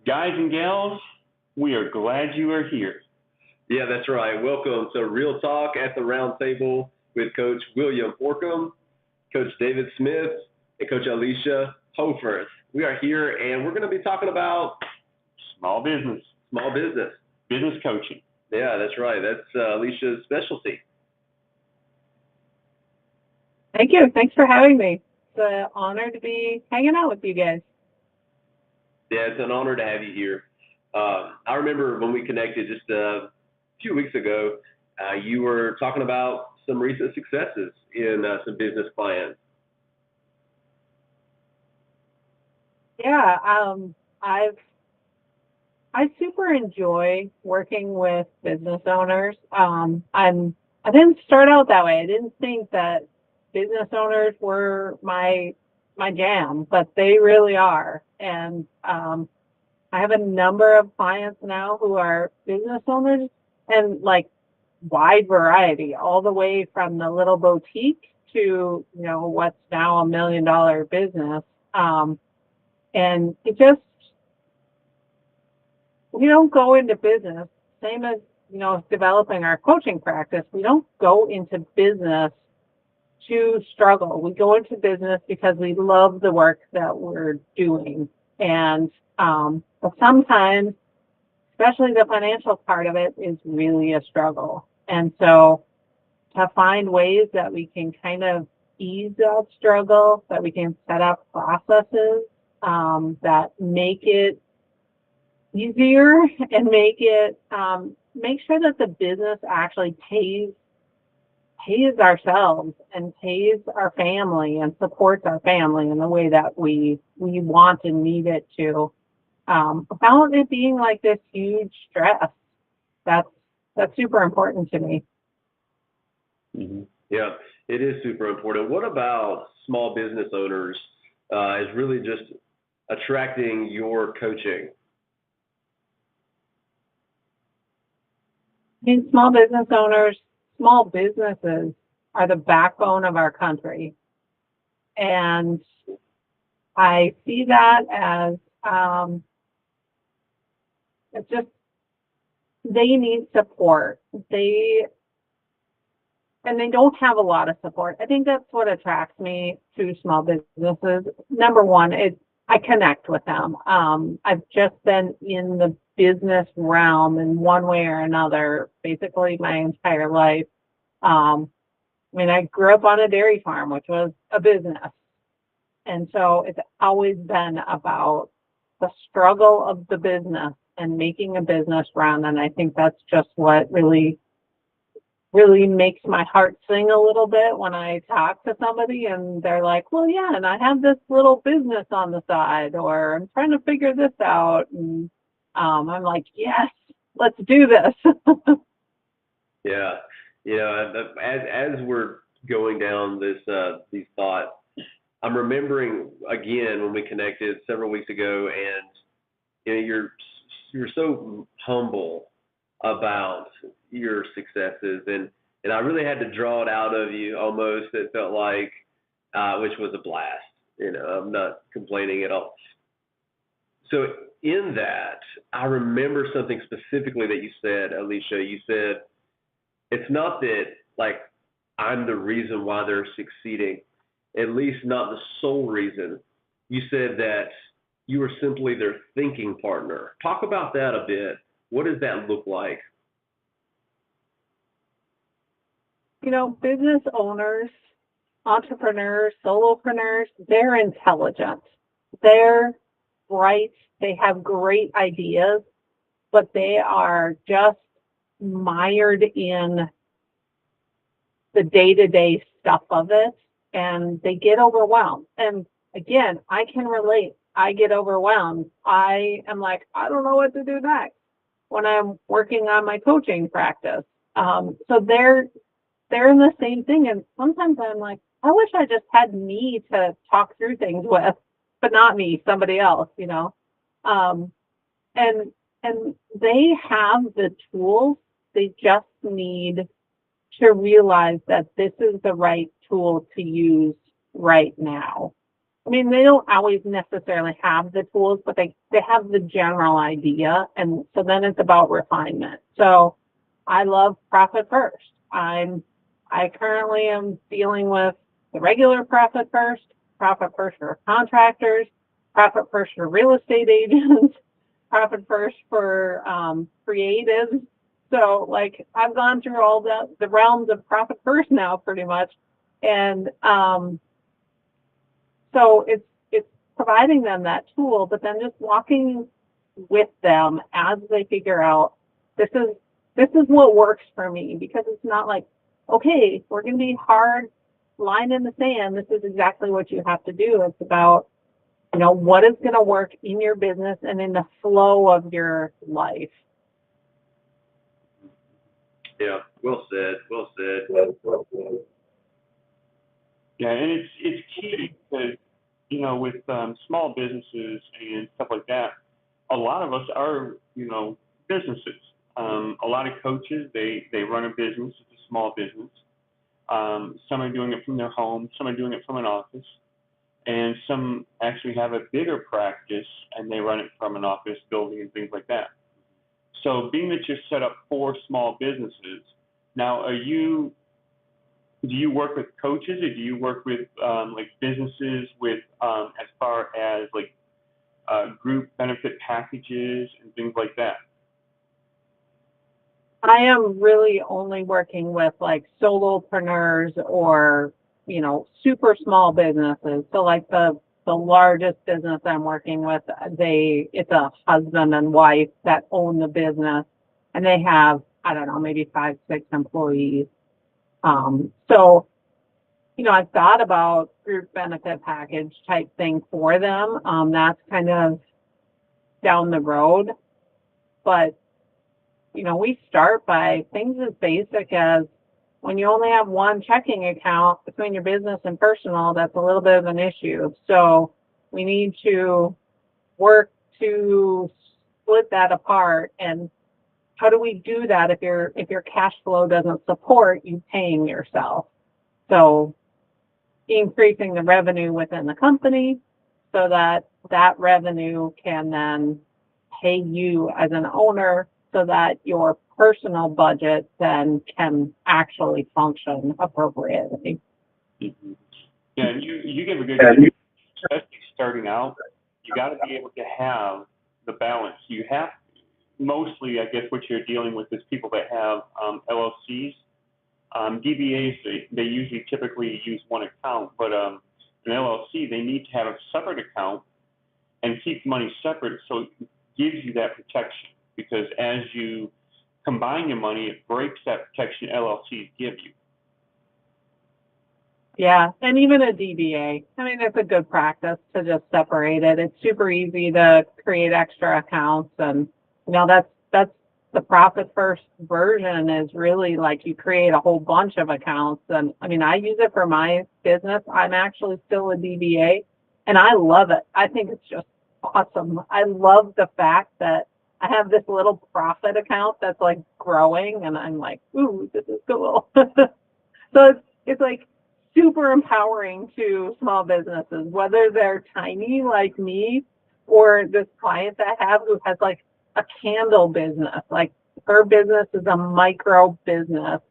Guys and gals, we are glad you are here. Yeah, that's right. Welcome to Real Talk at the Round Table with Coach William Orcom, Coach David Smith, and Coach Alicia Hoffarth. We are here and we're going to be talking about Small business, small business. business coaching. Yeah, that's right. That's Alicia's specialty. Thank you. Thanks for having me. It's an honor to be hanging out with you guys. Yeah, it's an honor to have you here. I remember when we connected just a few weeks ago, you were talking about some recent successes in some business clients. Yeah, I super enjoy working with business owners. I didn't start out that way. I didn't think that business owners were my jam, but they really are. And I have a number of clients now who are business owners and like wide variety, all the way from the little boutique to, what's now $1 million business. And it just, we don't go into business, same as, developing our coaching practice. We don't go into business to struggle. We go into business because we love the work that we're doing. And but sometimes, especially the financial part of it, is really a struggle. And so to find ways that we can kind of ease that struggle, that we can set up processes that make it easier and make sure that the business actually pays ourselves and pays our family and supports our family in the way that we want and need it to. Without it being like this huge stress, that's super important to me. Yeah, it is super important. What about small business owners is really just attracting your coaching? I mean, small businesses are the backbone of our country. And I see that as it's just, they need support. They don't have a lot of support. I think that's what attracts me to small businesses. Number one, I connect with them. I've just been in the business realm in one way or another, basically my entire life. I grew up on a dairy farm, which was a business. And so it's always been about the struggle of the business and making a business run. And I think that's just what really makes my heart sing a little bit when I talk to somebody and they're like, well, yeah, and I have this little business on the side, or I'm trying to figure this out. And I'm like, yes, let's do this. Yeah, as we're going down these thoughts, I'm remembering again when we connected several weeks ago, and you're so humble about your successes, and I really had to draw it out of you almost. It felt like, which was a blast. I'm not complaining at all. So in that, I remember something specifically that you said, Alicia. You said, it's not that like I'm the reason why they're succeeding, at least not the sole reason. You said that you were simply their thinking partner. Talk about that a bit. What does that look like? Business owners, entrepreneurs, solopreneurs, they're intelligent. They're bright. They have great ideas, but they are just mired in the day-to-day stuff of it, and they get overwhelmed. And again, I can relate. I get overwhelmed. I am like, I don't know what to do next when I'm working on my coaching practice. So they're in the same thing. And sometimes I'm like, I wish I just had me to talk through things with, but not me, somebody else, and they have the tools. They just need to realize that this is the right tool to use right now. I mean, they don't always necessarily have the tools, but they have the general idea. And so then it's about refinement. So I love Profit First. I currently am dealing with the regular Profit First for contractors, Profit First for real estate agents, Profit First for creatives. So like I've gone through all the realms of Profit First now pretty much. And so it's providing them that tool, but then just walking with them as they figure out this is what works for me, because it's not like, okay, we're going to be hard line in the sand. This is exactly what you have to do. It's about, what is going to work in your business and in the flow of your life. Yeah, well said. Well said. Yeah, and it's key because, with small businesses and stuff like that, a lot of us are, businesses. A lot of coaches, they run a business. It's a small business. Some are doing it from their home. Some are doing it from an office. And some actually have a bigger practice and they run it from an office building and things like that. So being that you're set up for small businesses, now do you work with coaches, or do you work with like businesses with as far as like group benefit packages and things like that? I am really only working with like solopreneurs or, super small businesses. So like the largest business I'm working with, it's a husband and wife that own the business, and they have, I don't know, maybe 5, 6 employees. So, I've thought about group benefit package type thing for them. That's kind of down the road, but we start by things as basic as, when you only have one checking account between your business and personal, that's a little bit of an issue. So we need to work to split that apart. And how do we do that if your cash flow doesn't support you paying yourself? So increasing the revenue within the company so that revenue can then pay you as an owner, so that your personal budget then can actually function appropriately. Mm-hmm. Yeah, and you give a good tip, especially starting out. You got to be able to have the balance. You have, mostly, I guess, what you're dealing with is people that have LLCs. DBAs, they usually typically use one account, but an LLC, they need to have a separate account and keep money separate, so it gives you that protection. Because as you combine your money, it breaks that protection LLCs give you. Yeah, and even a DBA, I mean, it's a good practice to just separate it. It's super easy to create extra accounts, and that's the Profit First version is really like you create a whole bunch of accounts. And I mean, I use it for my business. I'm actually still a DBA, and I love it. I think it's just awesome. I love the fact that I have this little profit account that's like growing, and I'm like, ooh, this is cool. So it's like super empowering to small businesses, whether they're tiny like me, or this client that I have who has like a candle business. Like her business is a micro business.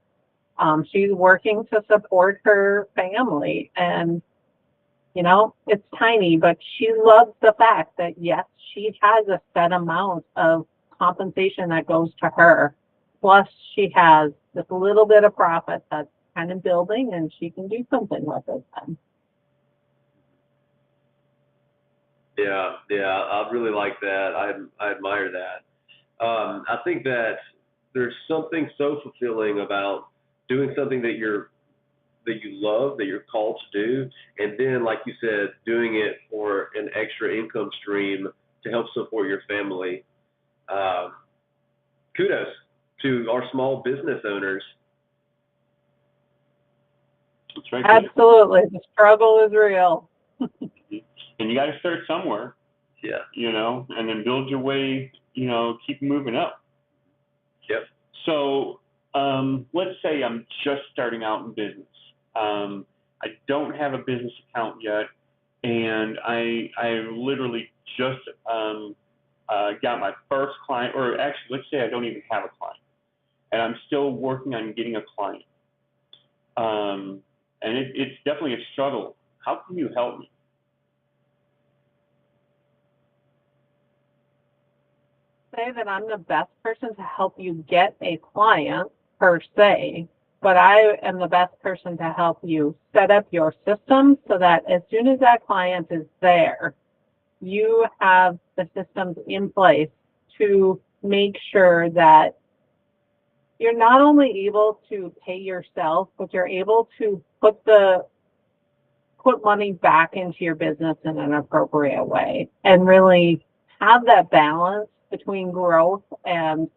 She's working to support her family, and it's tiny, but she loves the fact that, yes, she has a set amount of compensation that goes to her. Plus, she has this little bit of profit that's kind of building, and she can do something with it then. Yeah, I really like that. I admire that. I think that there's something so fulfilling about doing something that you love, that you're called to do, and then, like you said, doing it for an extra income stream to help support your family. Kudos to our small business owners. That's right. Absolutely. The struggle is real. And you got to start somewhere. Yeah. And then build your way, keep moving up. Yep. So let's say I'm just starting out in business. I don't have a business account yet, and I literally just got my first client, or actually, let's say I don't even have a client, and I'm still working on getting a client. And it's definitely a struggle. How can you help me? Say that I'm the best person to help you get a client per se, but I am the best person to help you set up your system so that as soon as that client is there, you have the systems in place to make sure that you're not only able to pay yourself, but you're able to put money back into your business in an appropriate way and really have that balance between growth and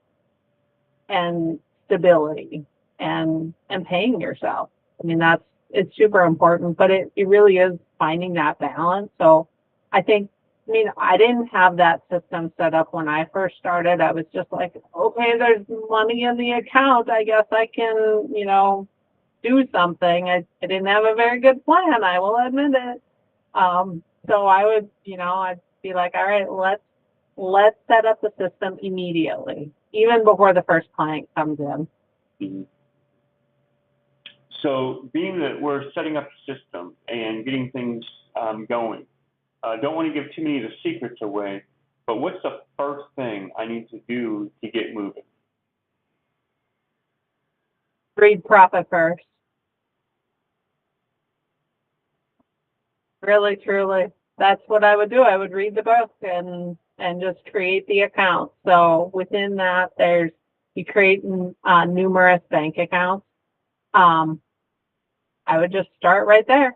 stability and paying yourself. I mean, it's super important, but it really is finding that balance. So I didn't have that system set up when I first started. I was just like, okay, there's money in the account. I guess I can, do something. I didn't have a very good plan. I will admit it. So I would, I'd be like, all right, let's set up the system immediately, even before the first client comes in. Mm-hmm. So being that we're setting up a system and getting things going, don't want to give too many of the secrets away, but what's the first thing I need to do to get moving? Read profit first. Really, truly. That's what I would do. I would read the book and just create the account. So within that, you create numerous bank accounts. I would just start right there.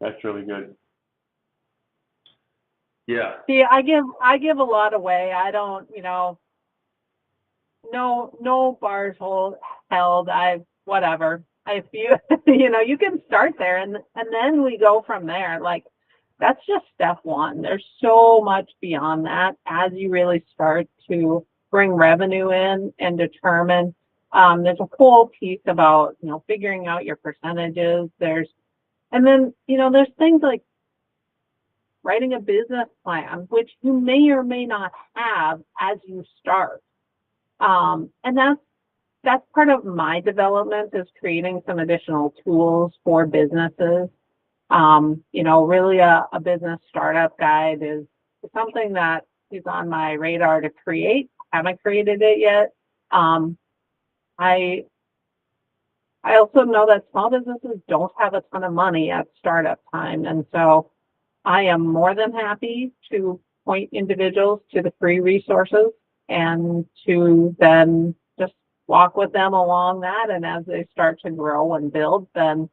That's really good. Yeah. See, I give a lot away. I don't, no bars held. Whatever. If you, you can start there and then we go from there. Like, that's just step one. There's so much beyond that as you really start to bring revenue in and determine. There's a whole piece about, figuring out your percentages. There's things like writing a business plan, which you may or may not have as you start. And that's part of my development, is creating some additional tools for businesses. Really a business startup guide is something that is on my radar to create. I haven't created it yet. I also know that small businesses don't have a ton of money at startup time. And so I am more than happy to point individuals to the free resources and to then just walk with them along that. And as they start to grow and build, then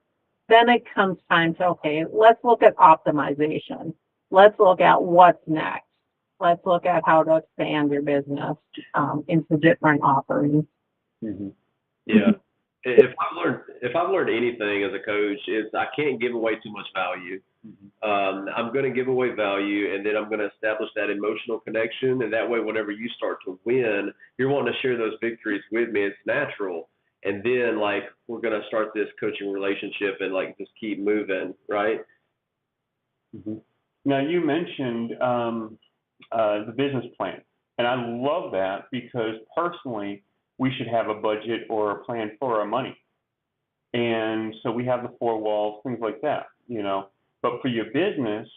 it comes time to, okay, let's look at optimization. Let's look at what's next. Let's look at how to expand your business into different offerings. Mm-hmm. Yeah. If I've learned anything as a coach, it's I can't give away too much value. Mm-hmm. I'm going to give away value, and then I'm going to establish that emotional connection, and that way, whenever you start to win, you're wanting to share those victories with me. It's natural, and then we're going to start this coaching relationship and just keep moving, right? Mm-hmm. Now you mentioned the business plan, and I love that because personally, we should have a budget or a plan for our money. And so we have the 4 walls, things like that, But for your business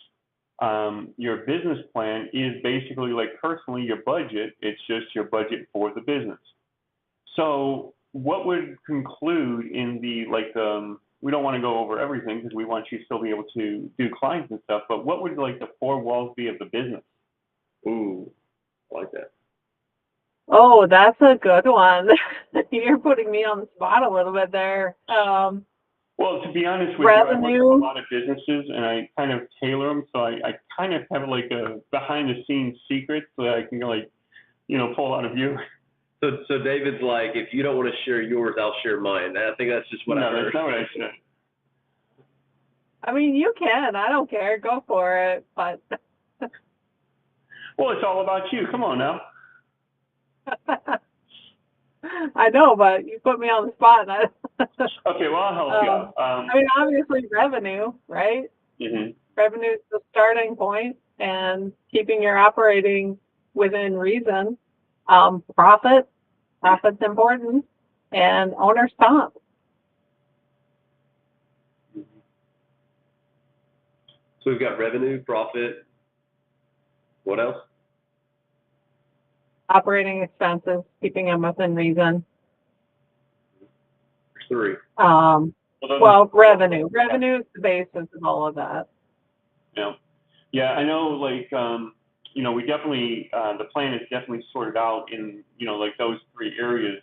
plan is basically personally your budget. It's just your budget for the business. So what would conclude in the, we don't want to go over everything because we want you to still be able to do clients and stuff, but what would the 4 walls be of the business? Ooh, I like that. Oh, that's a good one. You're putting me on the spot a little bit there. Well, to be honest with revenue. you, I work with a lot of businesses, and I kind of tailor them, so I kind of have a behind-the-scenes secret so that I can pull out of you. So David's like, if you don't want to share yours, I'll share mine. I think that's just what I heard. No, that's not what I said. I mean, you can. I don't care. Go for it. But well, it's all about you. Come on now. I know, but you put me on the spot. And Okay, well, I'll help you out. I mean, obviously revenue, right? Mhm. Revenue is the starting point, and keeping your operating within reason. Profit's important, and owner's comp. So we've got revenue, profit. What else? Operating expenses, keeping them within reason. There's three. Well, revenue. Revenue is the basis of all of that. Yeah. Yeah, I know, like, you know, we definitely, the plan is definitely sorted out in, you know, like those three areas,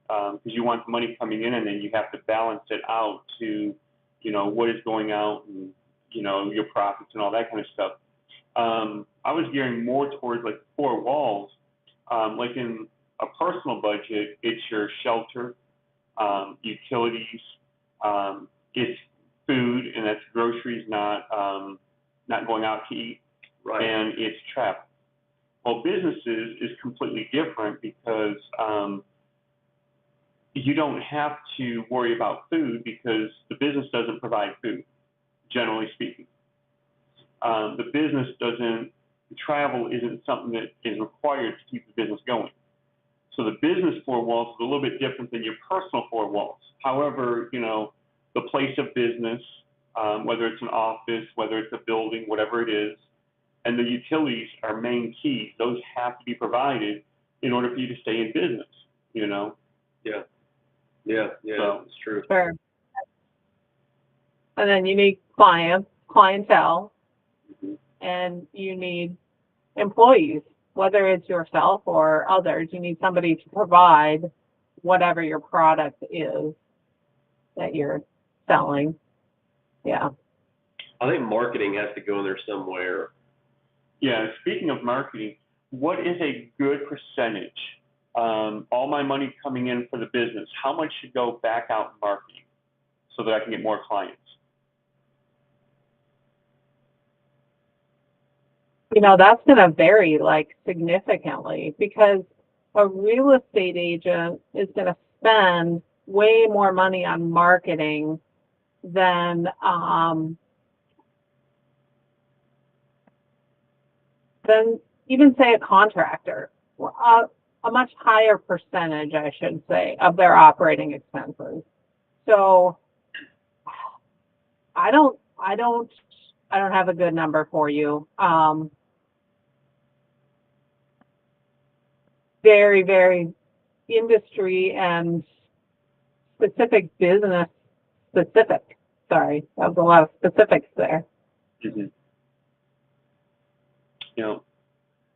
because you want the money coming in and then you have to balance it out to, you know, what is going out and, you know, your profits and all that kind of stuff. I was gearing more towards like four walls, like in a personal budget, it's your shelter, utilities, it's food, and that's groceries, not going out to eat, Right. and it's travel. Well, businesses is completely different because you don't have to worry about food because the business doesn't provide food, generally speaking. The business doesn't, travel isn't something that is required to keep the business going. So the business four walls is a little bit different than your personal four walls. However, you know, the place of business, whether it's an office, whether it's a building, whatever it is, and the utilities are main keys. Those have to be provided in order for you to stay in business, you know? Yeah. Yeah. Yeah. So, That's true. Sure. And then you need clientele, and you need employees, whether it's yourself or others. You need somebody to provide whatever your product is that you're selling. Yeah. I think marketing has to go in there somewhere. yeah, speaking of marketing, what is a good percentage? All my money coming in for the business, how much should go back out in marketing so that I can get more clients? You know, that's going to vary like significantly, because a real estate agent is going to spend way more money on marketing than even say a contractor. A much higher percentage, I should say, of their operating expenses. So I don't have a good number for you. Very, very industry and specific business specific. Sorry, that was a lot of specifics there. Mm-hmm. You know,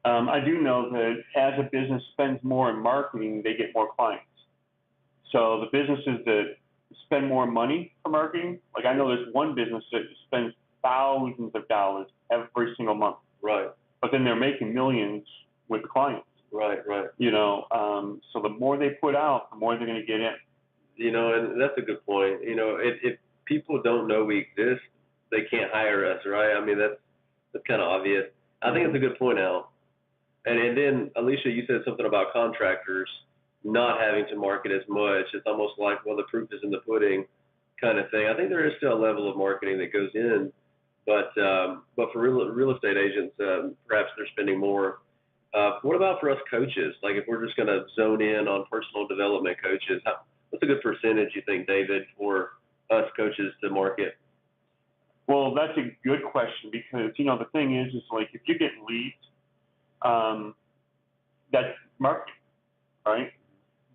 I do know that as a business spends more in marketing, they get more clients. So the businesses that spend more money for marketing, like I know there's one business that spends thousands of dollars every single month. Right. But then they're making millions with clients. Right. Right. You know, so the more they put out, the more they're going to get in. You know, and that's a good point. You know, if people don't know we exist, they can't hire us, right? I mean, that's kind of obvious. I think it's a good point, Al. And then Alicia, you said something about contractors not having to market as much. It's almost like, well, the proof is in the pudding kind of thing. I think there is still a level of marketing that goes in, but for real estate agents, perhaps they're spending more. What about for us coaches? Like if we're just going to zone in on personal development coaches, what's a good percentage you think, David, for us coaches to market? Well, that's a good question because, you know, the thing is like if you're getting leads, that's marketing, right?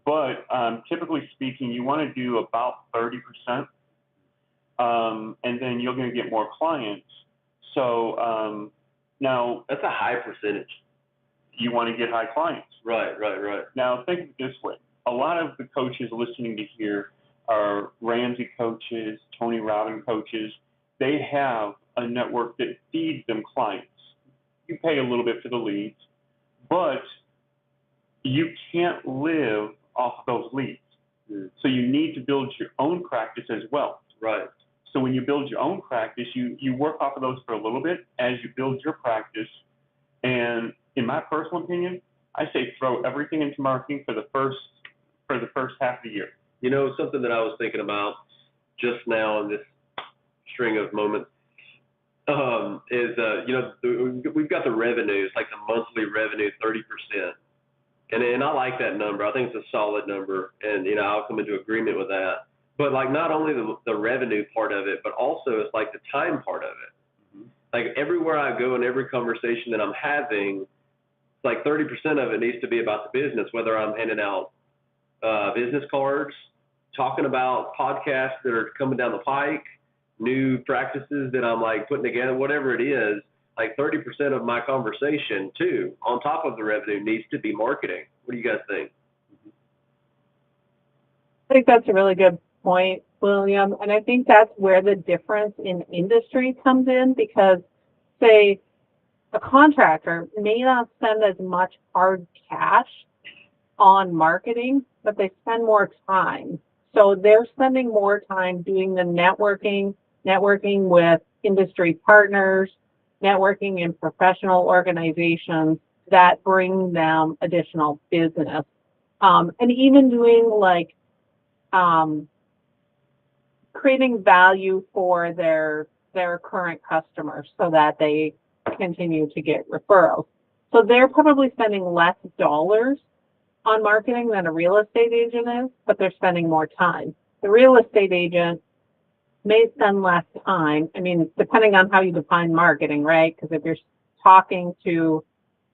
But typically speaking, you want to do about 30%, and then you're going to get more clients. So now that's a high percentage. You want to get high clients. Right. Now think of it this way. A lot of the coaches listening to here are Ramsey coaches, Tony Robbins coaches. They have a network that feeds them clients. You pay a little bit for the leads, but you can't live off of those leads. So you need to build your own practice as well. Right. So when you build your own practice, you work off of those for a little bit as you build your practice. And in my personal opinion, I say throw everything into marketing for the first for the first half of the year? You know, something that I was thinking about just now in this string of moments is, we've got the revenues, like the monthly revenue, 30%. And I like that number. I think it's a solid number, and I'll come into agreement with that. But like not only the revenue part of it, but also it's like the time part of it. Mm-hmm. Like everywhere I go and every conversation that I'm having, it's like 30% of it needs to be about the business. Whether I'm handing out business cards, talking about podcasts that are coming down the pike, new practices that I'm like putting together, whatever it is. Like 30% of my conversation, too, on top of the revenue, needs to be marketing. What do you guys think? I think that's a really good point, William. And I think that's where the difference in industry comes in, because, say, a contractor may not spend as much hard cash on marketing, but they spend more time. So they're spending more time doing the networking with industry partners, networking in professional organizations that bring them additional business. And even doing like creating value for their current customers so that they continue to get referrals. So they're probably spending less dollars on marketing than a real estate agent is, but they're spending more time. The real estate agent may spend less time. I mean, depending on how you define marketing, right? Because if you're talking to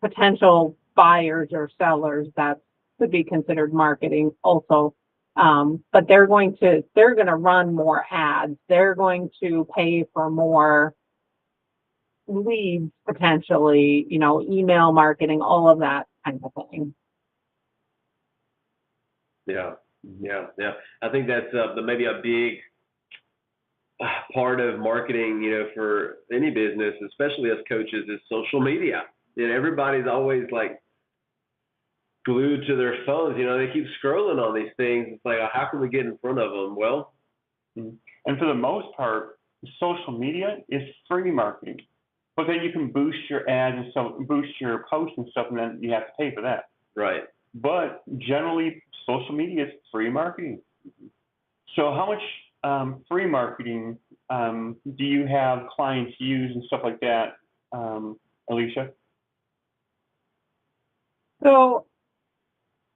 potential buyers or sellers, that could be considered marketing also. But they're going to run more ads. They're going to pay for more leads potentially, email marketing, all of that kind of thing. Yeah. I think that's maybe a big part of marketing, for any business, especially as coaches, is social media. Everybody's always like glued to their phones. They keep scrolling on these things. It's like, how can we get in front of them? Well, and for the most part, social media is free marketing, but then you can boost your ads and stuff, boost your posts and stuff, and then you have to pay for that. Right. But generally, social media is free marketing. So how much free marketing do you have clients use and stuff like that, Alicia? So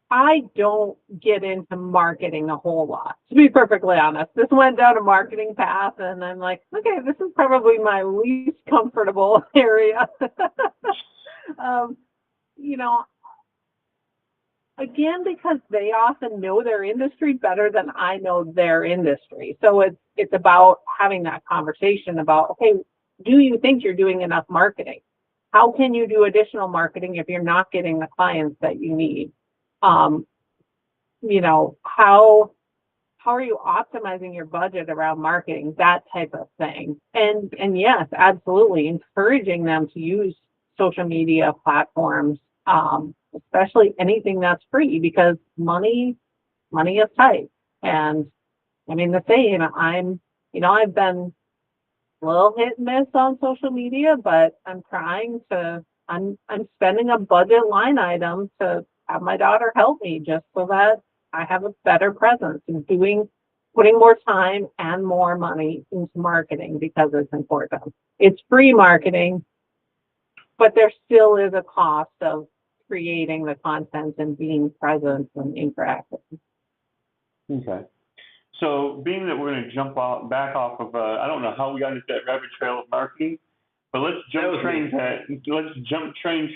I don't get into marketing a whole lot, to be perfectly honest. This went down a marketing path, and I'm like, okay, this is probably my least comfortable area. Again, because they often know their industry better than I know their industry. So it's about having that conversation about, okay, do you think you're doing enough marketing? How can you do additional marketing if you're not getting the clients that you need? How are you optimizing your budget around marketing? That type of thing. And yes, absolutely, encouraging them to use social media platforms, especially anything that's free, because money is tight. And I mean, the same, I've been a little hit and miss on social media, but I'm spending a budget line item to have my daughter help me, just so that I have a better presence and putting more time and more money into marketing, because it's important. It's free marketing, but there still is a cost of creating the content and being present and interactive. Okay. So being that we're going to jump back off of, I don't know how we got into that rabbit trail of marketing, but let's jump train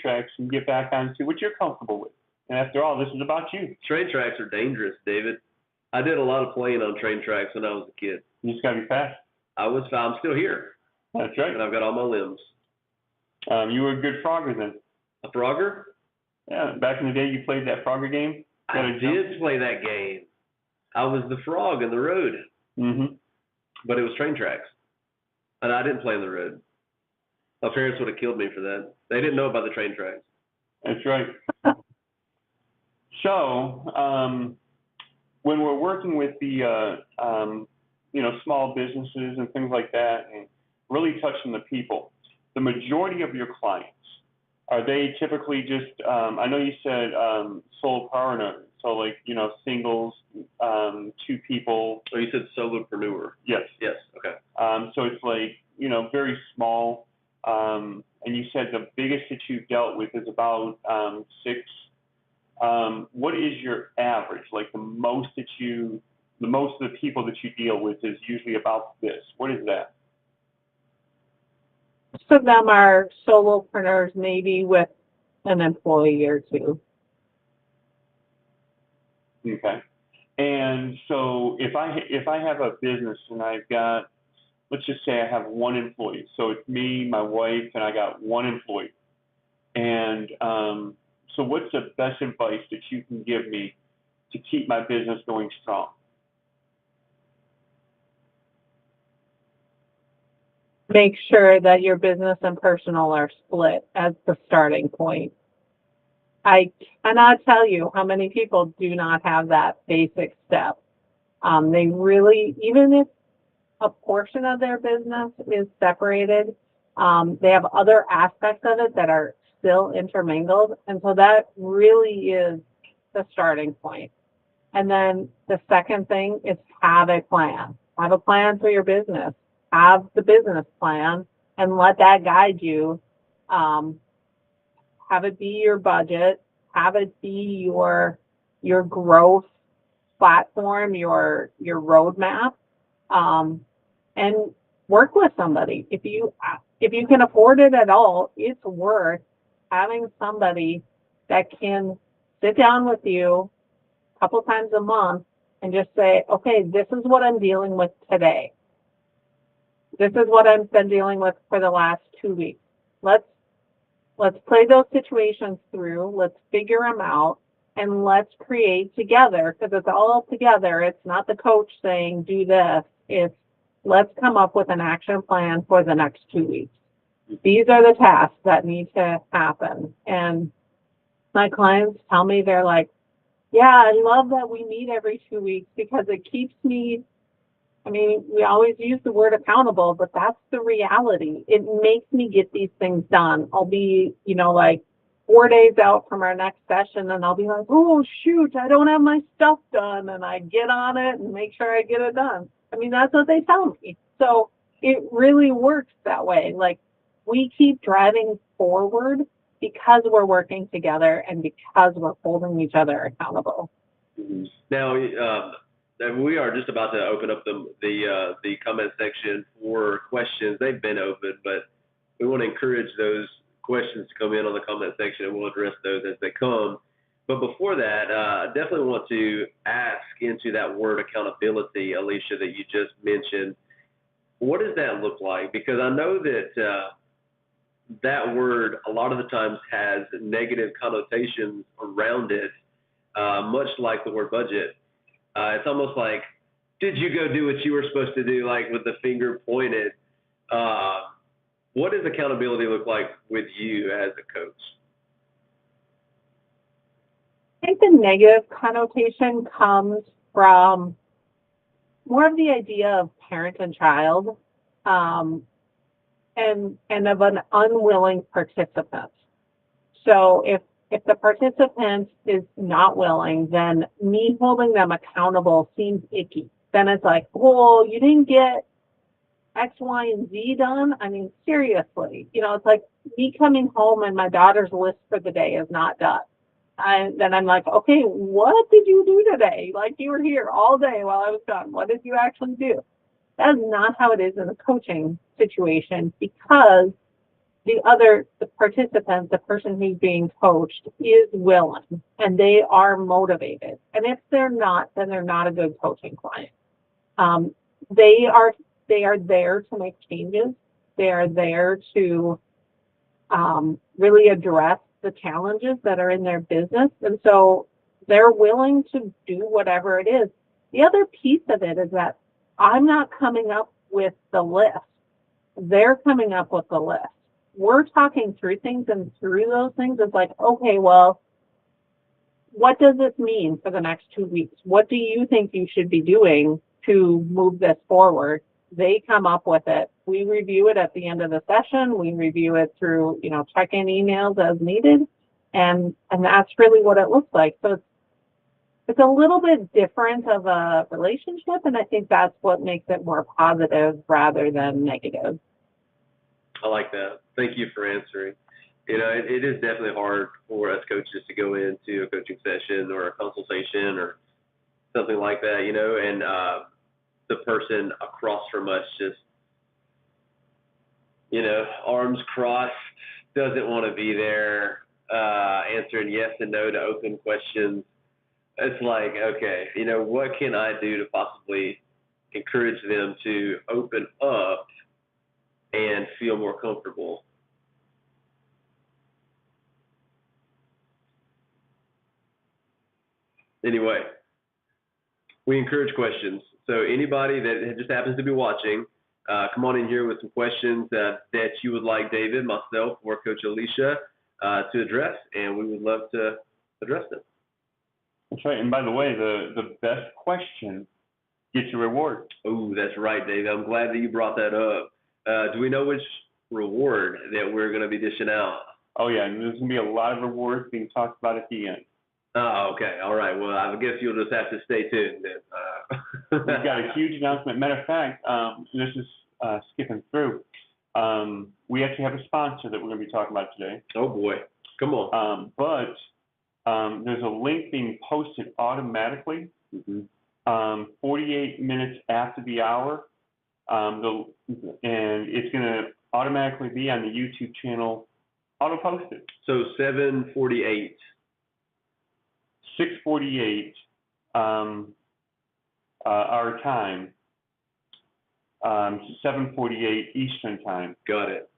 tracks and get back onto what you're comfortable with. And after all, this is about you. Train tracks are dangerous, David. I did a lot of playing on train tracks when I was a kid. You just got to be fast. I'm still here. That's right. And I've got all my limbs. You were a good frogger then. A frogger? Yeah, back in the day you played that frogger game? I did play that game. I was the frog in the road. Mm-hmm. But it was train tracks. And I didn't play in the road. My parents would have killed me for that. They didn't know about the train tracks. That's right. So, when we're working with the, small businesses and things like that, and really touching the people, the majority of your clients, are they typically just, I know you said solopreneurs, So like, singles, 2 people. Oh, you said solopreneur. Yes. Yes. Okay. So it's like, very small. And you said the biggest that you've dealt with is about 6. What is your average? Like the most of the people that you deal with is usually about this. What is that? Most of them are solopreneurs, maybe with an employee or 2. Okay. And so if I have a business and I've got, let's just say I have 1 employee. So it's me, my wife, and I got 1 employee. And so what's the best advice that you can give me to keep my business going strong? Make sure that your business and personal are split as the starting point. I cannot tell you how many people do not have that basic step. They really, even if a portion of their business is separated, they have other aspects of it that are still intermingled. And so that really is the starting point. And then the second thing is have a plan. Have a plan for your business. Have the business plan and let that guide you. Have it be your budget. Have it be your growth platform, your roadmap, and work with somebody. If you can afford it at all, it's worth having somebody that can sit down with you a couple times a month and just say, okay, this is what I'm dealing with today. This is what I've been dealing with for the last 2 weeks. Let's play those situations through. Let's figure them out, and let's create together, because it's all together. It's not the coach saying, do this. It's let's come up with an action plan for the next 2 weeks. These are the tasks that need to happen. And my clients tell me, they're like, yeah, I love that we meet every 2 weeks because it keeps me, we always use the word accountable, but that's the reality. It makes me get these things done. I'll be, like 4 days out from our next session, and I'll be like, oh, shoot, I don't have my stuff done. And I get on it and make sure I get it done. That's what they tell me. So it really works that way. Like, we keep driving forward because we're working together and because we're holding each other accountable. Now, we are just about to open up the comment section for questions. They've been open, but we want to encourage those questions to come in on the comment section, and we'll address those as they come. But before that, I definitely want to ask into that word accountability, Alicia, that you just mentioned. What does that look like? Because I know that that word a lot of the times has negative connotations around it, much like the word budget. It's almost like, did you go do what you were supposed to do, like with the finger pointed? What does accountability look like with you as a coach? I think the negative connotation comes from more of the idea of parent and child, and of an unwilling participant. So if the participant is not willing, then me holding them accountable seems icky. Then it's like, well, you didn't get X, Y, and Z done. Seriously, it's like me coming home and my daughter's list for the day is not done. Then I'm like, okay, what did you do today? Like, you were here all day while I was gone. What did you actually do? That is not how it is in a coaching situation, because the participant, the person who's being coached, is willing and they are motivated. And if they're not, then they're not a good coaching client. They are there to make changes. They are there to really address the challenges that are in their business. And so they're willing to do whatever it is. The other piece of it is that I'm not coming up with the list. They're coming up with the list. We're talking through things, and through those things, it's like, okay, well, what does this mean for the next 2 weeks? What do you think you should be doing to move this forward? They come up with it. We review it at the end of the session. We review it through, check-in emails as needed. And that's really what it looks like. So it's a little bit different of a relationship, and I think that's what makes it more positive rather than negative. I like that. Thank you for answering. You know, it is definitely hard for us coaches to go into a coaching session or a consultation or something like that, you know, and the person across from us just, you know, arms crossed, doesn't want to be there, answering yes and no to open questions. It's like, okay, you know, what can I do to possibly encourage them to open up and feel more comfortable? Anyway, we encourage questions. So anybody that just happens to be watching, come on in here with some questions that you would like David, myself, or Coach Alicia to address, and we would love to address them. That's right. And by the way, the best question gets a reward. Oh, that's right, David. I'm glad that you brought that up. Do we know which reward that we're going to be dishing out? Oh, yeah. And there's going to be a lot of rewards being talked about at the end. Oh, okay. All right. Well, I guess you'll just have to stay tuned then. We've got a huge announcement. Matter of fact, this is skipping through. We actually have a sponsor that we're going to be talking about today. Oh, boy. Come on. But there's a link being posted automatically 48 minutes after the hour. And it's going to automatically be on the YouTube channel auto-posted. So 7:48. 6:48 our time, 7:48 Eastern time. Got it.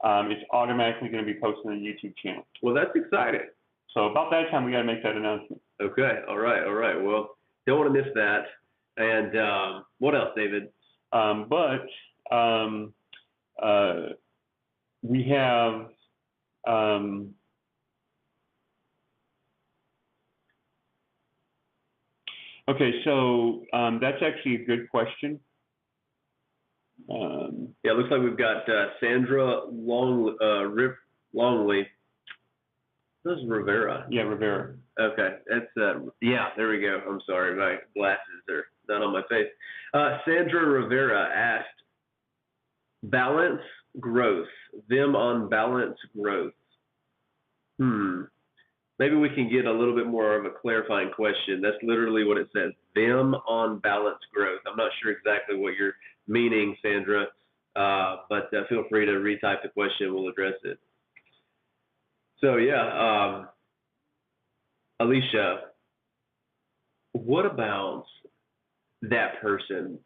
It's automatically going to be posted on the YouTube channel. Well, that's exciting. So about that time, we got to make that announcement. Okay. All right. Well, don't want to miss that. And what else, David? We have okay, so that's actually a good question. Yeah, it looks like we've got Sandra Longley. This is Rivera. Yeah, Rivera. Okay, that's yeah. There we go. I'm sorry, my glasses are not on my face. Sandra Rivera asked, balance growth. Them on balance growth. Maybe we can get a little bit more of a clarifying question. That's literally what it says. Them on balance growth. I'm not sure exactly what you're meaning, Sandra, but feel free to retype the question. We'll address it. So yeah, Alicia, what about that person?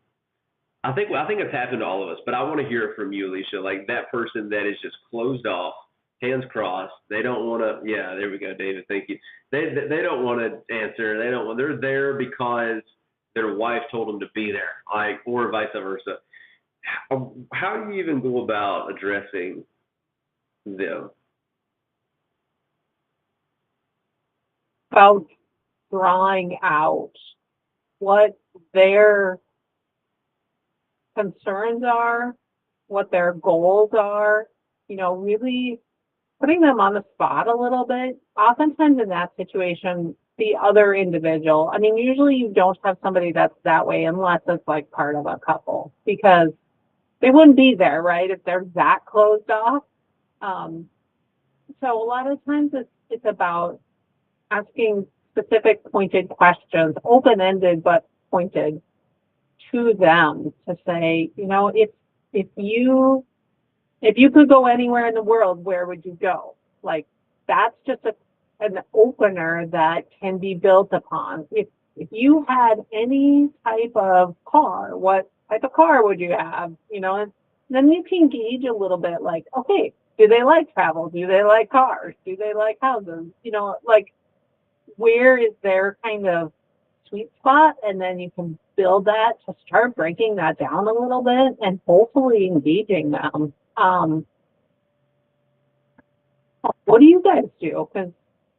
I think it's happened to all of us, but I want to hear from you, Alicia. Like that person that is just closed off, hands crossed. They don't want to. Yeah, there we go, David. Thank you. They don't want to answer. They don't want. They're there because their wife told them to be there, like, or vice versa. How do you even go about addressing them? About drawing out what their concerns are, what their goals are, you know, really putting them on the spot a little bit. Oftentimes in that situation, the other individual, I mean, usually you don't have somebody that's that way unless it's like part of a couple, because they wouldn't be there, right, if they're that closed off. So a lot of times it's about asking specific pointed questions, open-ended but pointed to them, to say, you know, if you could go anywhere in the world, where would you go? Like, that's just an opener that can be built upon. If you had any type of car, what type of car would you have? You know, and then you can gauge a little bit, like, okay, do they like travel? Do they like cars? Do they like houses? You know, like, where is their kind of sweet spot? And then you can build that to start breaking that down a little bit and hopefully engaging them. What do you guys do? Because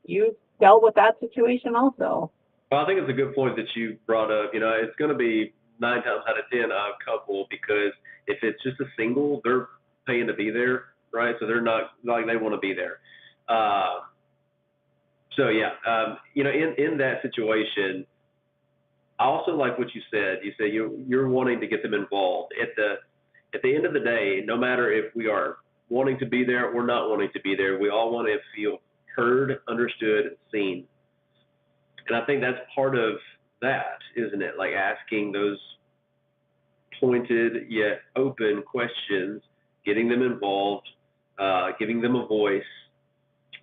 you dealt with that situation also. Well, I think it's a good point that you brought up. You know, it's going to be 9 times out of 10 a couple, because if it's just a single, they're paying to be there, right? So they're not like they want to be there. So yeah, you know, in that situation, I also like what you said. You say you're wanting to get them involved. At the end of the day, no matter if we are wanting to be there or not wanting to be there, we all want to feel heard, understood, seen. And I think that's part of that, isn't it? Like asking those pointed yet open questions, getting them involved, giving them a voice,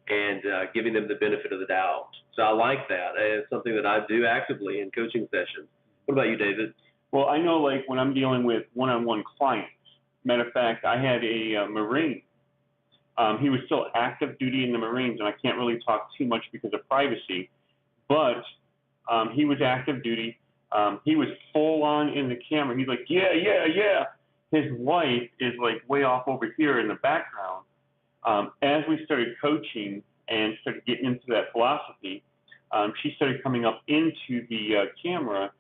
and giving them the benefit of the doubt. So I like that. And it's something that I do actively in coaching sessions. What about you, David? Well, I know, like, when I'm dealing with one-on-one clients, matter of fact, I had a Marine. He was still active duty in the Marines, and I can't really talk too much because of privacy, but he was active duty. He was full on in the camera. He's like, yeah, yeah, yeah. His wife is like way off over here in the background. As we started coaching and started getting into that philosophy, she started coming up into the camera.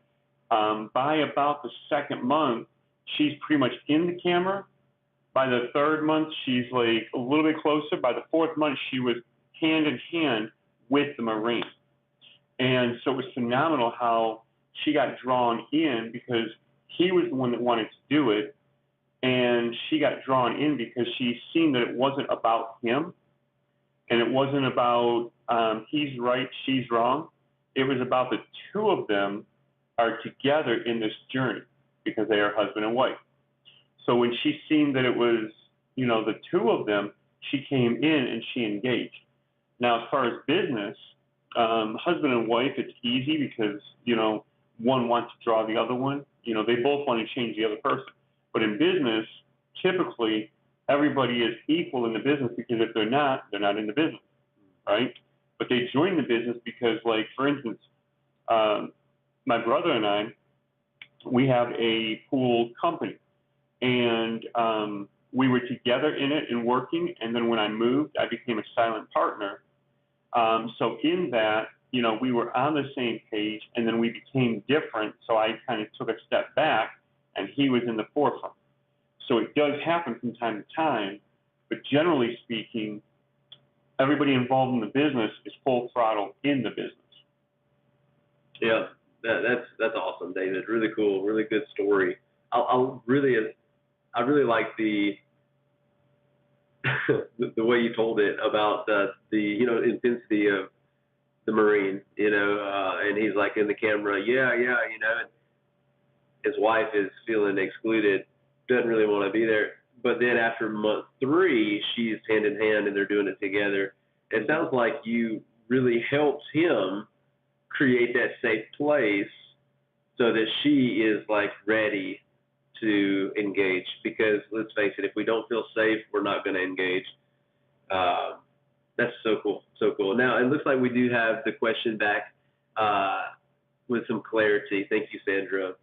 By about the second month, she's pretty much in the camera. By the third month, she's like a little bit closer. By the fourth month, she was hand in hand with the Marine. And so it was phenomenal how she got drawn in because he was the one that wanted to do it. And she got drawn in because she seen that it wasn't about him. And it wasn't about he's right, she's wrong. It was about the two of them are together in this journey because they are husband and wife. So when she seen that it was, the two of them, she came in and she engaged. Now, as far as business, husband and wife, it's easy because, one wants to draw the other one. They both want to change the other person. But in business, typically, everybody is equal in the business because if they're not in the business, right? But they join the business because, like, for instance, my brother and I, we have a pool company. And we were together in it and working. And then when I moved, I became a silent partner. So in that, we were on the same page, and then we became different. So I kind of took a step back, and he was in the forefront. So it does happen from time to time, but generally speaking, everybody involved in the business is full throttle in the business. Yeah, that's awesome, David. Really cool, really good story. I really like the the way you told it about the intensity of the Marine, and he's like in the camera, yeah, and his wife is feeling excluded, doesn't really want to be there. But then after month 3, she's hand in hand and they're doing it together. It sounds like you really helped him create that safe place so that she is like ready to engage, because let's face it, if we don't feel safe, we're not going to engage. That's so cool. Now, it looks like we do have the question back with some clarity. Thank you, Sandra.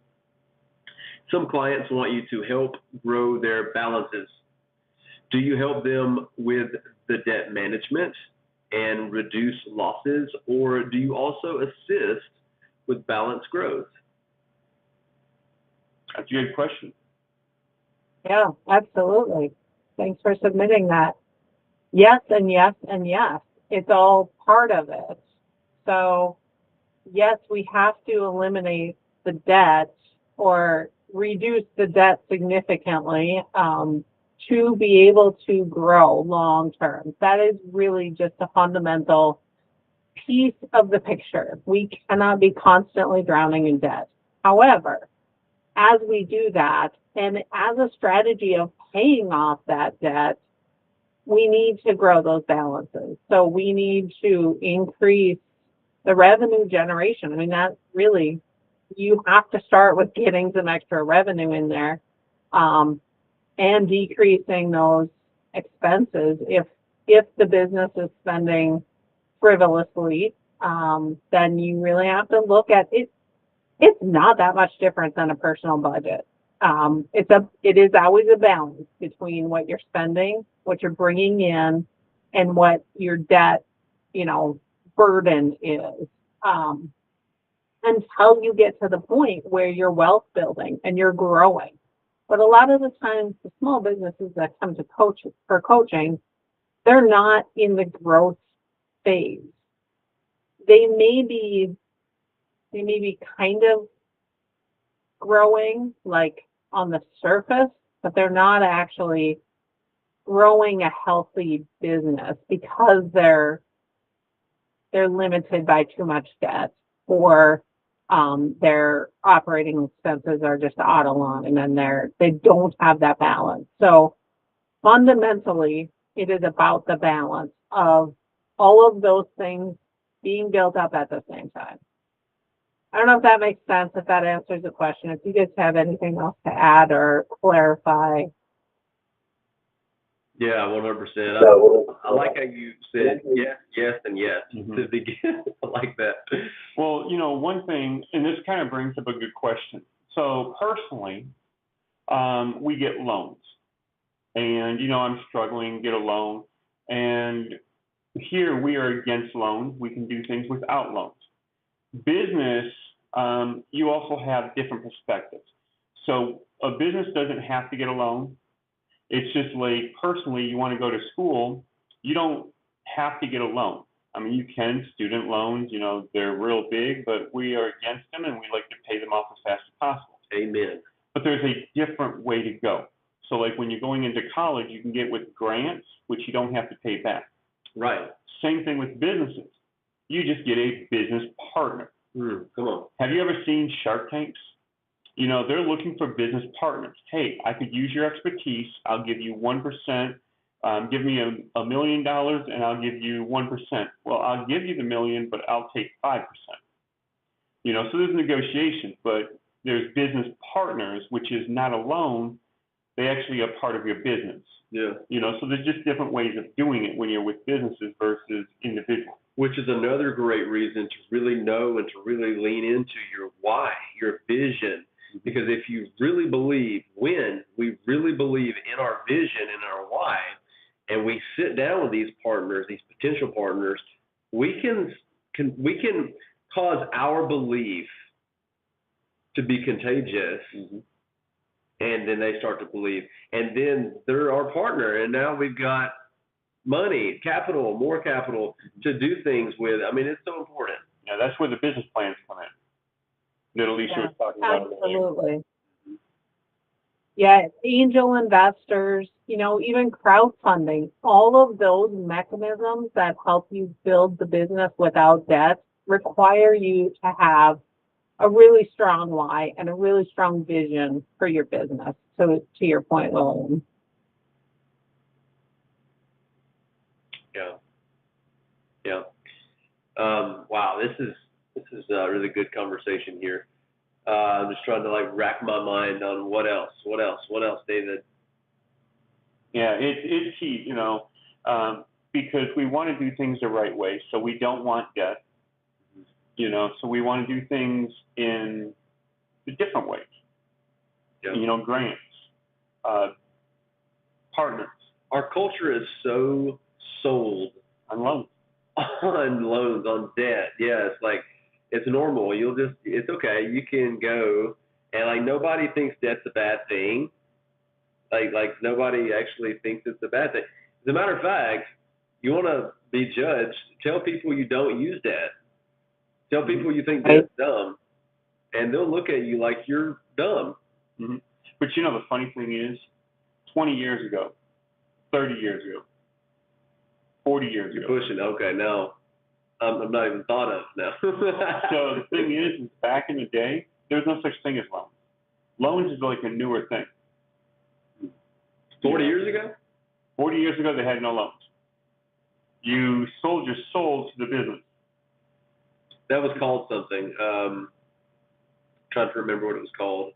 Some clients want you to help grow their balances. Do you help them with the debt management and reduce losses, or do you also assist with balance growth? That's a good question. Yeah, absolutely. Thanks for submitting that. Yes, and yes, and yes. It's all part of it. So, yes, we have to eliminate the debt or reduce the debt significantly to be able to grow long term. That is really just a fundamental piece of the picture. We cannot be constantly drowning in debt. However, as we do that, and as a strategy of paying off that debt, we need to grow those balances. So we need to increase the revenue generation. I mean, that really, you have to start with getting some extra revenue in there and decreasing those expenses. If the business is spending frivolously, then you really have to look at it. It's not that much different than a personal budget. It is always a balance between what you're spending, what you're bringing in, and what your debt, burden is. Until you get to the point where you're wealth building and you're growing. But a lot of the times, the small businesses that come to coaching, they're not in the growth phase. They may be kind of growing, like on the surface, but they're not actually growing a healthy business because they're limited by too much debt, or their operating expenses are just out of line, and then they don't have that balance. So fundamentally, it is about the balance of all of those things being built up at the same time. I don't know if that makes sense, if that answers the question. If you guys have anything else to add or clarify. Yeah, 100%. I like how you said yes, yes, and yes to begin. I like that. Well, you know, one thing, and this kind of brings up a good question. So personally, we get loans, and you know, I'm struggling to get a loan, and here we are against loans. We can do things without loans. Business, you also have different perspectives. So a business doesn't have to get a loan. It's just like, personally, you want to go to school, you don't have to get a loan. I mean, you can, student loans, you know, they're real big, but we are against them, and we like to pay them off as fast as possible. Amen. But there's a different way to go. So like when you're going into college, you can get with grants, which you don't have to pay back. Right. Same thing with businesses. You just get a business partner. Come on. Have you ever seen Shark Tanks? You know, they're looking for business partners. Hey, I could use your expertise. I'll give you 1%. Give me $1 million and I'll give you 1%. Well, I'll give you the million, but I'll take 5%. You know, so there's negotiation, but there's business partners, which is not a loan. They actually are part of your business. Yeah. You know, so there's just different ways of doing it when you're with businesses versus individuals. Which is another great reason to really know and to really lean into your why, your vision. Because if you really believe, when we really believe in our vision and our why, and we sit down with these partners, these potential partners, we can cause our belief to be contagious, and then they start to believe, and then they're our partner, and now we've got money, capital, more capital to do things with. I mean, it's so important. Yeah, that's where the business plans come in. That Alicia was talking about. Absolutely. Yeah, angel investors, you know, even crowdfunding, all of those mechanisms that help you build the business without debt require you to have a really strong why and a really strong vision for your business. So to your point, William. Yeah. Wow, this is a really good conversation here. I'm just trying to like rack my mind on what else, David? Yeah, it's key, you know, because we want to do things the right way. So we don't want debt, you know, so we want to do things in the different ways. Yeah. You know, grants, partners. Our culture is so sold on loans. On debt. Yeah, it's like, it's normal. It's okay. You can go, and like nobody thinks debt's a bad thing. Like nobody actually thinks it's a bad thing. As a matter of fact, you want to be judged, tell people you don't use debt. Tell people you think debt's dumb, and they'll look at you like you're dumb. But you know, the funny thing is, 20 years ago, 30 years ago, 40 years ago. You're pushing. Okay, no. I'm not even thought of now. So the thing is back in the day, there was no such thing as loans. Loans is like a newer thing. 40 years ago? 40 years ago, they had no loans. You sold your soul to the business. That was called something. Trying to remember what it was called.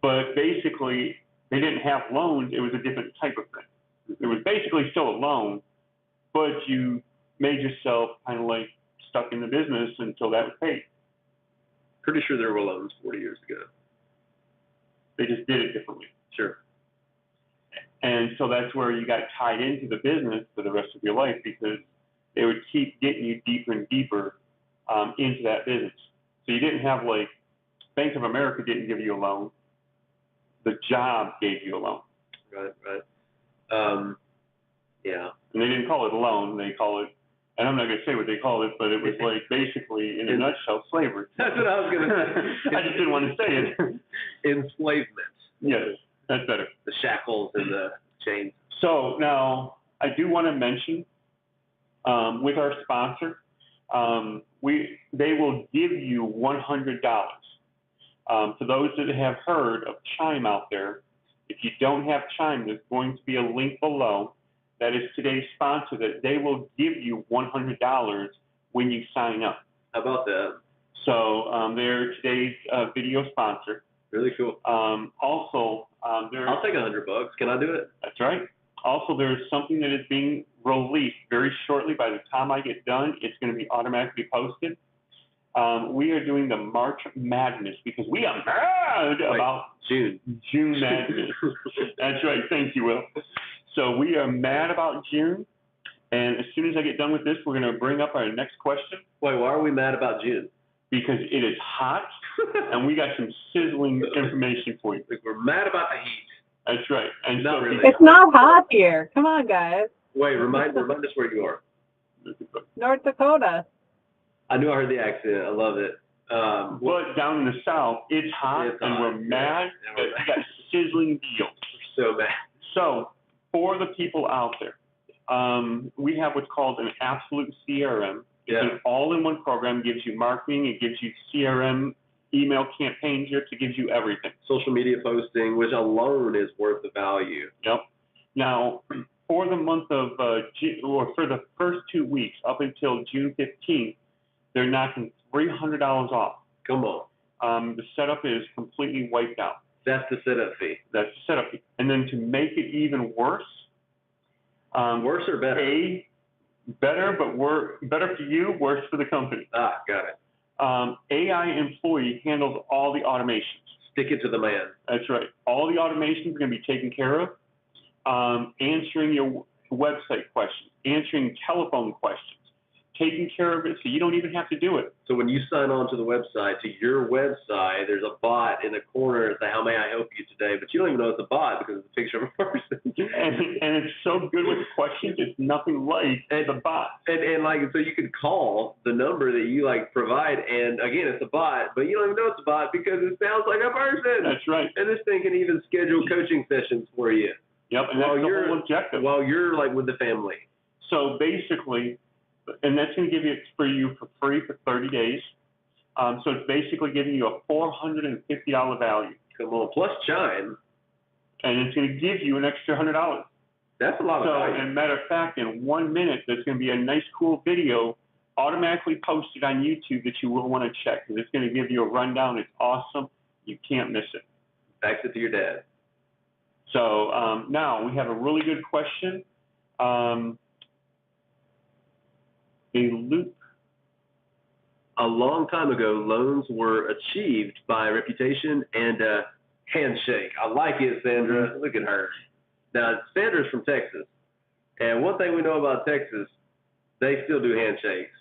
But basically, they didn't have loans. It was a different type of thing. It was basically still a loan, but you made yourself kind of like stuck in the business until that was paid. Pretty sure there were loans 40 years ago. They just did it differently. Sure. And so that's where you got tied into the business for the rest of your life, because they would keep getting you deeper and deeper into that business. So you didn't have, like, Bank of America didn't give you a loan. The job gave you a loan. Right. Yeah. And they didn't call it a loan. They call it, and I'm not going to say what they called it, but it was like basically, in a nutshell, slavery. That's what I was going to say. I just didn't want to say it. Enslavement. Yes, that's better. The shackles and the chains. So now I do want to mention with our sponsor, they will give you $100. For those that have heard of Chime out there, if you don't have Chime, there's going to be a link below. That is today's sponsor, that they will give you $100 when you sign up. How about that? So they're today's video sponsor. Really cool. Also, I'll take $100. Can I do it? That's right. Also, there's something that is being released very shortly. By the time I get done, it's going to be automatically posted. We are doing the March Madness because we are mad about June Madness. That's right. Thank you, Will. So we are mad about June. And as soon as I get done with this, we're going to bring up our next question. Wait, why are we mad about June? Because it is hot, and we got some sizzling information for you. We're mad about the heat. That's right. And not so really. It's not hot here. Come on, guys. Wait, remind us where you are. North Dakota. I knew I heard the accent. I love it. But down in the south, it's hot, and we're mad that we got sizzling deals. We're so mad. So for the people out there, we have what's called an absolute CRM. It's an all-in-one program. It gives you marketing. It gives you CRM, email campaign drips. It gives you everything. Social media posting, which alone is worth the value. Yep. Now, for the month of June, or for the first 2 weeks up until June 15th, they're knocking $300 off. Come on. The setup is completely wiped out. That's the setup fee. That's the setup fee. And then to make it even worse. Worse or better? Better, but better for you, worse for the company. Ah, got it. AI employee handles all the automations. Stick it to the man. That's right. All the automations are going to be taken care of. Answering your website questions, answering telephone questions, taking care of it so you don't even have to do it. So when you sign on to the website, to your website, there's a bot in the corner that says, how may I help you today? But you don't even know it's a bot because it's a picture of a person. and it's so good with the questions, it's nothing like the bot. And like, so you could call the number that you like provide, and again, it's a bot, but you don't even know it's a bot because it sounds like a person. That's right. And this thing can even schedule coaching sessions for you. Yep, and that's the whole objective. While you're like with the family. So basically, and that's going to give it for you for free for 30 days. So it's basically giving you a $450 value. Come on, plus Chime. And it's going to give you an extra $100. That's a lot of value. And matter of fact, in 1 minute, there's going to be a nice, cool video automatically posted on YouTube that you will want to check. Because it's going to give you a rundown. It's awesome. You can't miss it. Fax it to your dad. So now we have a really good question. A long time ago, loans were achieved by reputation and handshake. I like it, Sandra. Mm-hmm. Look at her. Now, Sandra's from Texas. And one thing we know about Texas, they still do handshakes.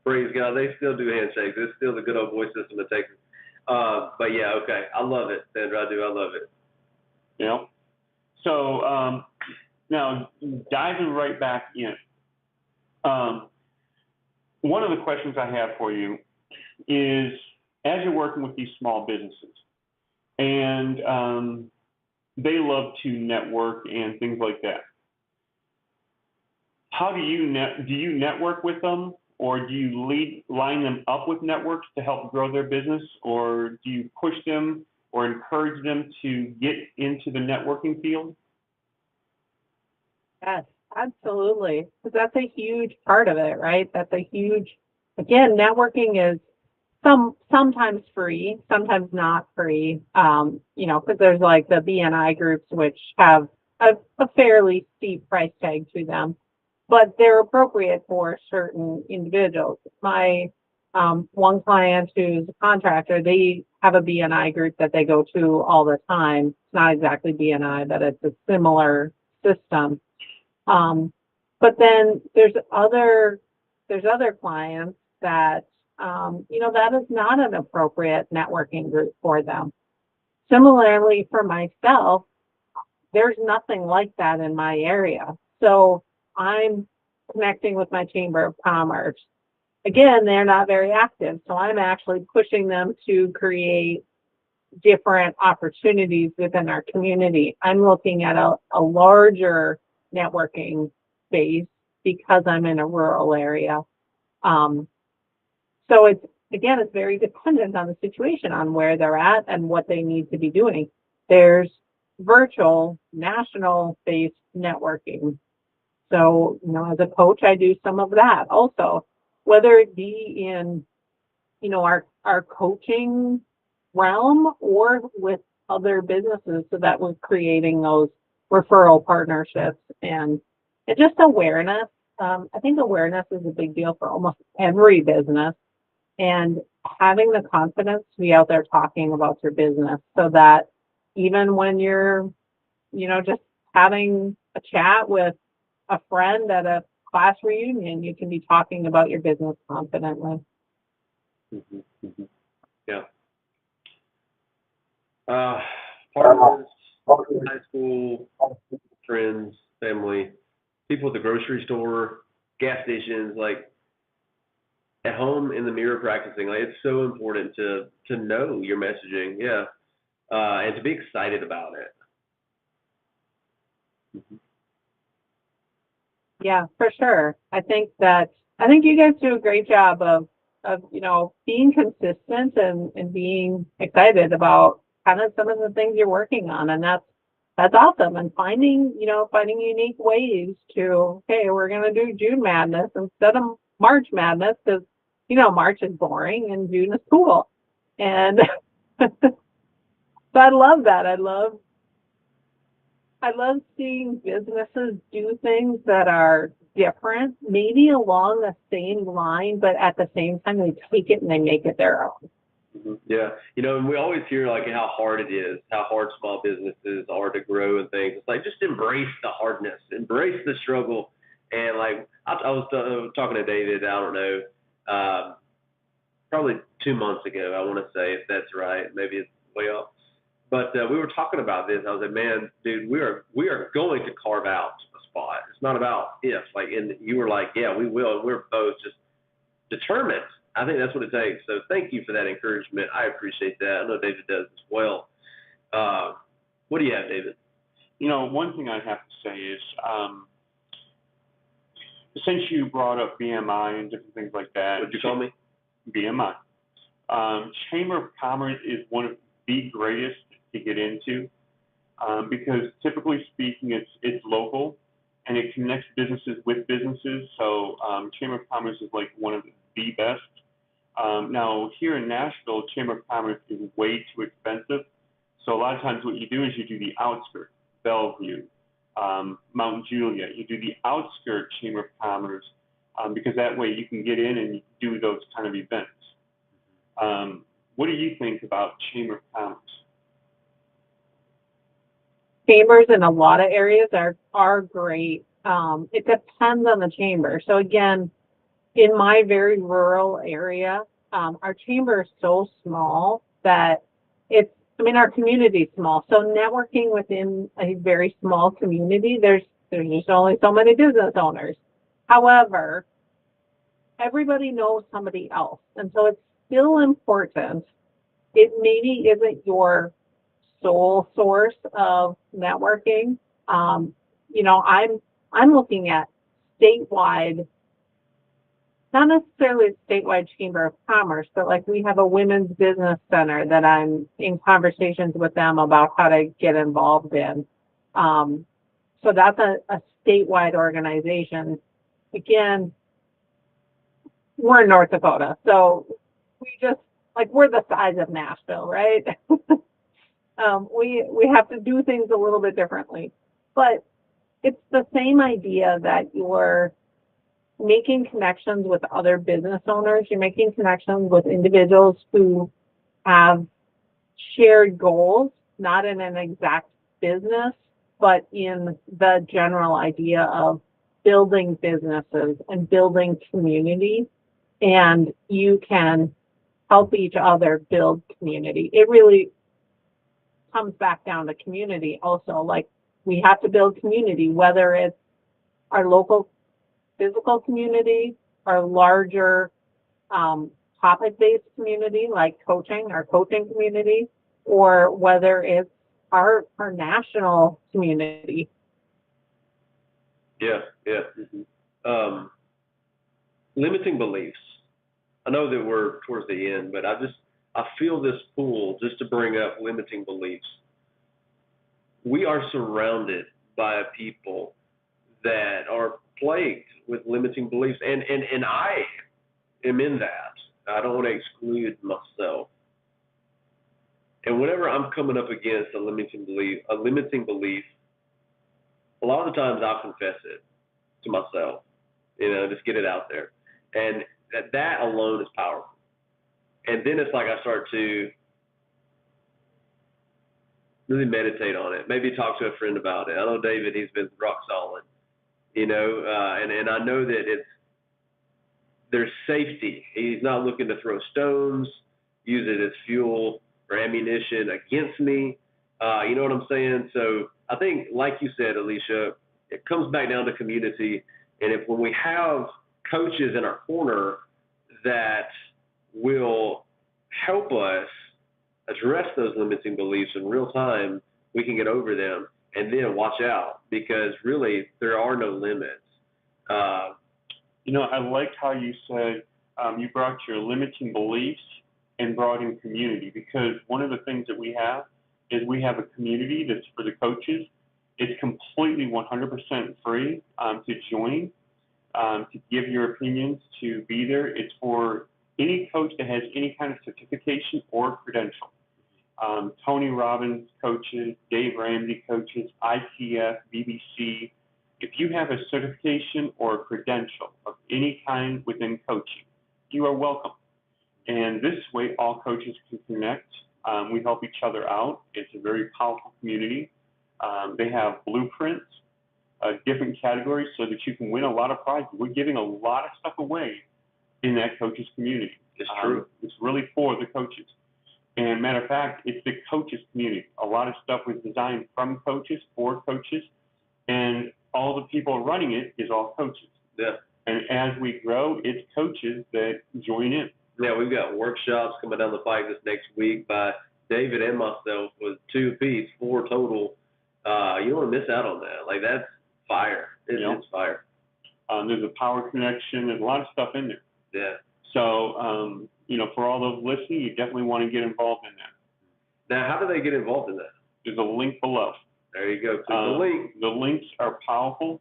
Praise God, they still do handshakes. It's still the good old boy system in Texas. But yeah, okay. I love it, Sandra. I do. I love it. Yeah. So now, diving right back in. One of the questions I have for you is, as you're working with these small businesses, and they love to network and things like that, how do you network with them, or do you line them up with networks to help grow their business, or do you push them or encourage them to get into the networking field? Yes, absolutely. Because that's a huge part of it, right? That's a huge, again, networking is sometimes free, sometimes not free, because there's like the BNI groups, which have a fairly steep price tag to them, but they're appropriate for certain individuals. My one client who's a contractor, they have a BNI group that they go to all the time. It's not exactly BNI, but it's a similar system. But then there's other clients that, that is not an appropriate networking group for them. Similarly, for myself, there's nothing like that in my area. So I'm connecting with my Chamber of Commerce. Again, they're not very active. So I'm actually pushing them to create different opportunities within our community. I'm looking at a larger networking space because I'm in a rural area. So it's very dependent on the situation, on where they're at and what they need to be doing. There's virtual, national-based networking. So, as a coach, I do some of that also, whether it be in, our coaching realm or with other businesses, so that we're creating those referral partnerships and just awareness. I think awareness is a big deal for almost every business, and having the confidence to be out there talking about your business, so that even when you're, just having a chat with a friend at a class reunion, you can be talking about your business confidently. Mm-hmm. Mm-hmm. Yeah. Partners, high school, friends, family, people at the grocery store, gas stations, like at home in the mirror practicing. Like, it's so important to know your messaging, yeah, and to be excited about it. Mm-hmm. Yeah, for sure. I think you guys do a great job of being consistent and being excited about kind of some of the things you're working on, and that's awesome. And finding unique ways to, hey, we're gonna do June Madness instead of March Madness, because March is boring and June is cool. And so I love that. I love seeing businesses do things that are different, maybe along the same line, but at the same time they take it and they make it their own. Mm-hmm. Yeah, and we always hear like how hard it is, how hard small businesses are to grow and things. It's like, just embrace the hardness, embrace the struggle. And like I was talking to David, I don't know, probably 2 months ago, I want to say, if that's right, maybe it's way off. But we were talking about this. I was like, man, dude, we are going to carve out a spot. It's not about if. Like, and you were like, yeah, we will. And we're both just determined. I think that's what it takes. So thank you for that encouragement. I appreciate that. I know David does as well. What do you have, David? One thing I have to say is, since you brought up BMI and different things like that. What'd you call me? BMI. Chamber of Commerce is one of the greatest to get into, because typically speaking, it's local and it connects businesses with businesses. So Chamber of Commerce is like one of the best. Now here in Nashville, Chamber of Commerce is way too expensive. So a lot of times what you do is you do the outskirts, Bellevue, Mount Juliet. You do the outskirt Chamber of Commerce, because that way you can get in and you do those kind of events. What do you think about Chamber of Commerce? Chambers in a lot of areas are great. It depends on the chamber. So again, in my very rural area, our chamber is so small that our community is small. So networking within a very small community, there's just only so many business owners. However, everybody knows somebody else. And so it's still important. It maybe isn't your sole source of networking. I'm looking at statewide, not necessarily a statewide Chamber of Commerce, but like we have a women's business center that I'm in conversations with them about how to get involved in. So that's a statewide organization. Again, we're in North Dakota, so we're the size of Nashville, right? We have to do things a little bit differently, but it's the same idea that you're making connections with other business owners. You're making connections with individuals who have shared goals, not in an exact business, but in the general idea of building businesses and building community, and you can help each other build community. It really comes back down to community also. Like, we have to build community, whether it's our local physical community, our larger topic-based community like coaching, our coaching community, or whether it's our national community. Yeah. Limiting beliefs. I know that we're towards the end, but I feel this pull just to bring up limiting beliefs. We are surrounded by people that are plagued with limiting beliefs, and I am in that. I don't want to exclude myself. And whenever I'm coming up against a limiting belief, a lot of the times I'll confess it to myself, just get it out there. And that alone is powerful. And then it's like I start to really meditate on it, maybe talk to a friend about it. I know David, he's been rock solid, and I know that there's safety. He's not looking to throw stones, use it as fuel or ammunition against me. You know what I'm saying? So I think, like you said, Alicia, it comes back down to community. And when we have coaches in our corner that will help us address those limiting beliefs in real time, we can get over them. And then watch out, because really there are no limits. I liked how you said you brought your limiting beliefs and brought in community, because one of the things that we have is we have a community that's for the coaches. It's completely 100% free to join, to give your opinions, to be there. It's for any coach that has any kind of certification or credential. Tony Robbins coaches, Dave Ramsey coaches, ITF, BBC. If you have a certification or a credential of any kind within coaching, you are welcome. And this way, all coaches can connect. We help each other out. It's a very powerful community. They have blueprints, different categories, so that you can win a lot of prizes. We're giving a lot of stuff away in that coaches community. It's true. It's really for the coaches. And matter of fact, it's the coaches community. A lot of stuff was designed from coaches, for coaches, and all the people running it is all coaches. Yeah. And as we grow, it's coaches that join in. Yeah, we've got workshops coming down the pike this next week by David and myself with 2 apiece, 4 total. You don't want to miss out on that. Like, that's fire. It's fire. There's a power connection. There's a lot of stuff in there. Yeah. So, for all those listening, you definitely want to get involved in that. Now, how do they get involved in that? There's a link below. There you go. Click the link. The links are powerful.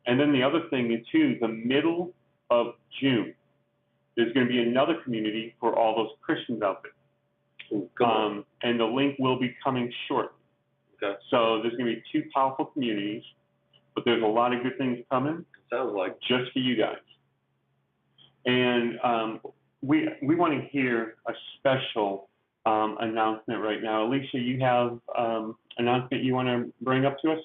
And then the other thing is, too, the middle of June, there's going to be another community for all those Christians out there. Ooh, and the link will be coming shortly. Okay. So there's going to be 2 powerful communities, but there's a lot of good things coming. Sounds like. Just for you guys. And we want to hear a special announcement right now. Alicia, you have announcement you want to bring up to us?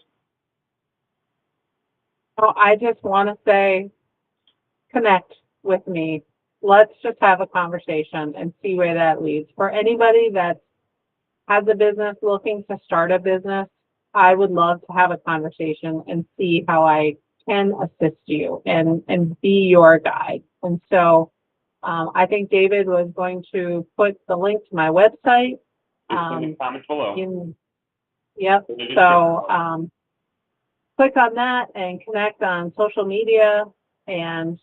Oh, I just want to say, connect with me. Let's just have a conversation and see where that leads. For anybody that has a business, looking to start a business, I would love to have a conversation and see how I can assist you and be your guide. And so I think David was going to put the link to my website. It's in the comments below. Yep. So click on that and connect on social media and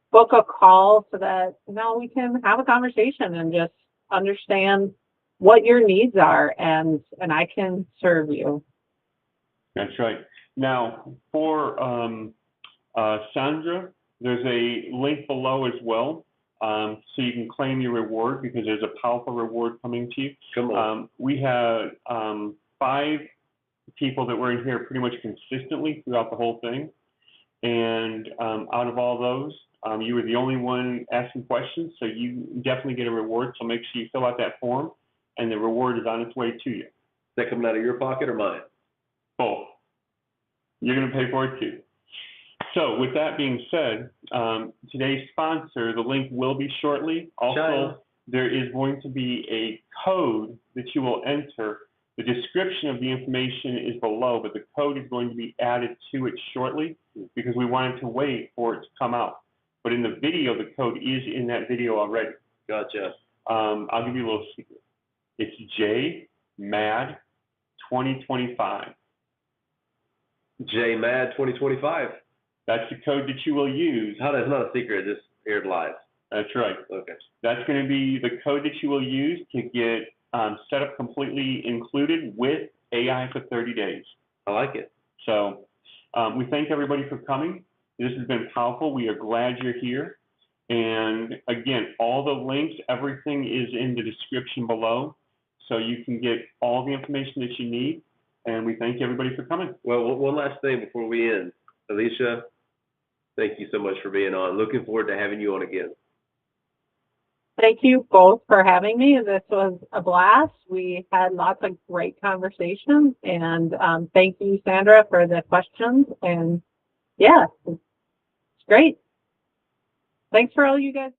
book a call so that we can have a conversation and just understand what your needs are, and I can serve you. That's right. Now, for Sandra, there's a link below as well, so you can claim your reward, because there's a powerful reward coming to you. Come on. We had 5 people that were in here pretty much consistently throughout the whole thing, and out of all those, you were the only one asking questions, so you definitely get a reward. So make sure you fill out that form, and the reward is on its way to you. Is that coming out of your pocket or mine? Both. You're going to pay for it too. So with that being said, today's sponsor, the link will be shortly. Also, there is going to be a code that you will enter. The description of the information is below, but the code is going to be added to it shortly, because we wanted to wait for it to come out. But in the video, the code is in that video already. Gotcha. I'll give you a little secret. It's JMAD2025. JMAD 2025. That's the code that you will use. How that's not a secret, it just aired live. That's right. Okay. That's going to be the code that you will use to get set up completely included with AI for 30 days. I like it. So we thank everybody for coming. This has been powerful. We are glad you're here. And again, all the links, everything is in the description below. So you can get all the information that you need. And we thank everybody for coming. Well, one last thing before we end. Alicia, thank you so much for being on. Looking forward to having you on again. Thank you both for having me. This was a blast. We had lots of great conversations, and thank you, Sandra, for the questions. And yeah, it's great. Thanks for all you guys.